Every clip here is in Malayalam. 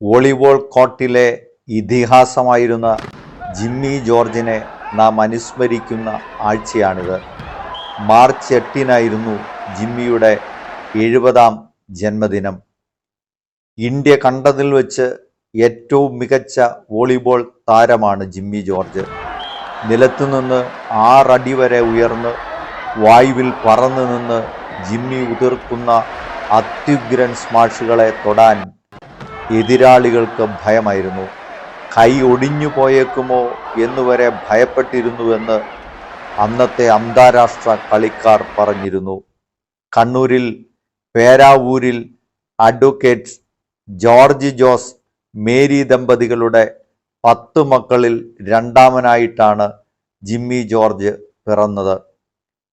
വോളിബോൾ കോർട്ടിലെ ഇതിഹാസമായിരുന്ന ജിമ്മി ജോർജിനെ നാം അനുസ്മരിക്കുന്ന ആഴ്ചയാണിത്. മാർച്ച് 8-നായിരുന്നു ജിമ്മിയുടെ 70-ാം ജന്മദിനം. ഇന്ത്യ കണ്ടതിൽ വെച്ച് ഏറ്റവും മികച്ച വോളിബോൾ താരമാണ് ജിമ്മി ജോർജ്. നിലത്തുനിന്ന് 6 അടി വരെ ഉയർന്ന് വായുവിൽ പറന്നു നിന്ന് ജിമ്മി ഉതിർക്കുന്ന അത്യുഗ്രൻ സ്മാഷുകളെ തൊടാൻ എതിരാളികൾക്ക് ഭയമായിരുന്നു. കൈ ഒടിഞ്ഞു പോയേക്കുമോ എന്നുവരെ ഭയപ്പെട്ടിരുന്നുവെന്ന് അന്നത്തെ അന്താരാഷ്ട്ര കളിക്കാർ പറഞ്ഞിരുന്നു. കണ്ണൂരിൽ പേരാവൂരിൽ അഡ്വക്കേറ്റ് ജോർജ് ജോസ് മേരി ദമ്പതികളുടെ 10 മക്കളിൽ രണ്ടാമനായിട്ടാണ് ജിമ്മി ജോർജ് പിറന്നത്.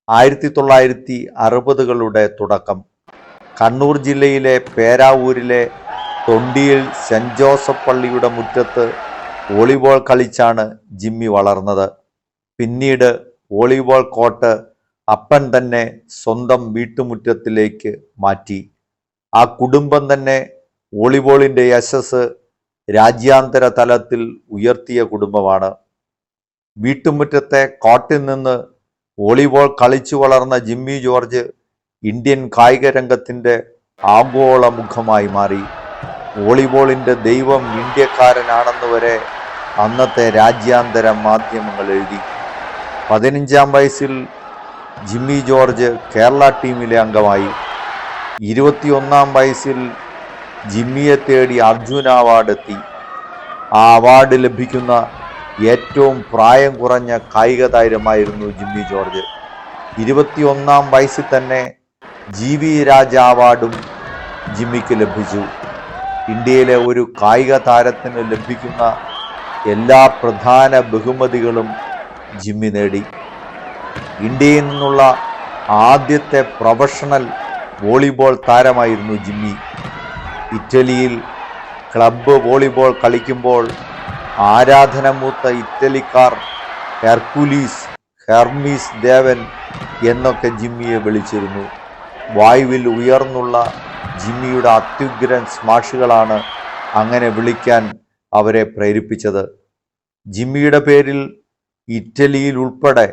1960കളുടെ തുടക്കം. കണ്ണൂർ ജില്ലയിലെ പേരാവൂരിലെ തൊണ്ടിയിൽ സെന്റ് ജോസഫ് പള്ളിയുടെ മുറ്റത്ത് വോളിബോൾ കളിച്ചാണ് ജിമ്മി വളർന്നത്. പിന്നീട് വോളിബോൾ കോർട്ട് അപ്പൻ തന്നെ സ്വന്തം വീട്ടുമുറ്റത്തിലേക്ക് മാറ്റി. ആ കുടുംബം തന്നെ വോളിബോളിൻ്റെ യശസ് രാജ്യാന്തര തലത്തിൽ ഉയർത്തിയ കുടുംബമാണ്. വീട്ടുമുറ്റത്തെ കോർട്ടിൽ നിന്ന് വോളിബോൾ കളിച്ചു വളർന്ന ജിമ്മി ജോർജ് ഇന്ത്യൻ കായിക രംഗത്തിൻ്റെ ആഗോള മുഖമായി മാറി. വോളിബോളിൻ്റെ ദൈവം ഇന്ത്യക്കാരനാണെന്ന് വരെ അന്നത്തെ രാജ്യാന്തര മാധ്യമങ്ങൾ എഴുതി. 15-ാം വയസ്സിൽ ജിമ്മി ജോർജ് കേരള ടീമിലെ അംഗമായി. 21-ാം വയസ്സിൽ ജിമ്മിയെ തേടി അർജുന അവാർഡ് എത്തി. ആ അവാർഡ് ലഭിക്കുന്ന ഏറ്റവും പ്രായം കുറഞ്ഞ കായിക താരമായിരുന്നു ജിമ്മി ജോർജ്. 21-ാം വയസ്സിൽ തന്നെ GV രാജ അവാർഡും ജിമ്മിക്ക് ലഭിച്ചു. ഇന്ത്യയിലെ ഒരു കായിക താരത്തിന് ലഭിക്കുന്ന എല്ലാ പ്രധാന ബഹുമതികളും ജിമ്മി നേടി. ഇന്ത്യയിൽ നിന്നുള്ള ആദ്യത്തെ പ്രൊഫഷണൽ വോളിബോൾ താരമായിരുന്നു ജിമ്മി. ഇറ്റലിയിൽ ക്ലബ്ബ് വോളിബോൾ കളിക്കുമ്പോൾ ആരാധനമൂത്ത ഇറ്റലിക്കാർ ഹെർക്കുലീസ്, ഹെർമീസ് ദേവൻ എന്നൊക്കെ ജിമ്മിയെ വിളിച്ചിരുന്നു. വായുവിൽ ഉയർന്നുള്ള ജിമ്മിയുടെ അത്യുഗ്രൻ സ്മാഷുകളാണ് അങ്ങനെ വിളിക്കാൻ അവരെ പ്രേരിപ്പിച്ചത്. ജിമ്മിയുടെ പേരിൽ ഇറ്റലിയിൽ ഉൾപ്പെടെ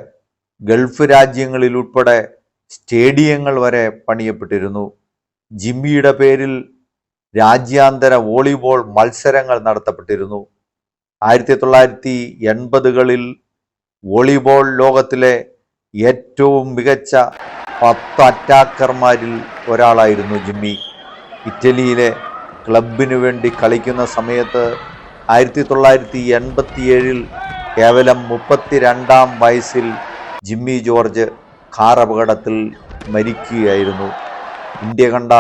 ഗൾഫ് രാജ്യങ്ങളിൽ ഉൾപ്പെടെ സ്റ്റേഡിയങ്ങൾ വരെ പണിയപ്പെട്ടിരുന്നു. ജിമ്മിയുടെ പേരിൽ രാജ്യാന്തര വോളിബോൾ മത്സരങ്ങൾ നടത്തപ്പെട്ടിരുന്നു. 1980കളിൽ വോളിബോൾ ലോകത്തിലെ ഏറ്റവും മികച്ച 10 അറ്റാക്കർമാരിൽ ഒരാളായിരുന്നു ജിമ്മി. ഇറ്റലിയിലെ ക്ലബിനു വേണ്ടി കളിക്കുന്ന സമയത്ത് 1987-ൽ കേവലം 32-ാം വയസ്സിൽ ജിമ്മി ജോർജ് കാർ അപകടത്തിൽ മരിക്കുകയായിരുന്നു. ഇന്ത്യ കണ്ട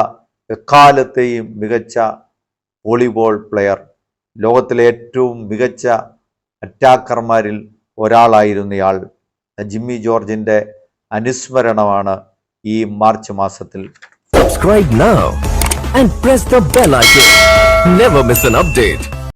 എക്കാലത്തെയും മികച്ച വോളിബോൾ പ്ലെയർ, ലോകത്തിലെ ഏറ്റവും മികച്ച അറ്റാക്കർമാരിൽ ഒരാളായിരുന്നയാൾ ജിമ്മി ജോർജിൻ്റെ അനുസ്മരണമാണ് ഈ മാർച്ച് മാസത്തിൽ. Subscribe now and press the bell icon. Never miss an update.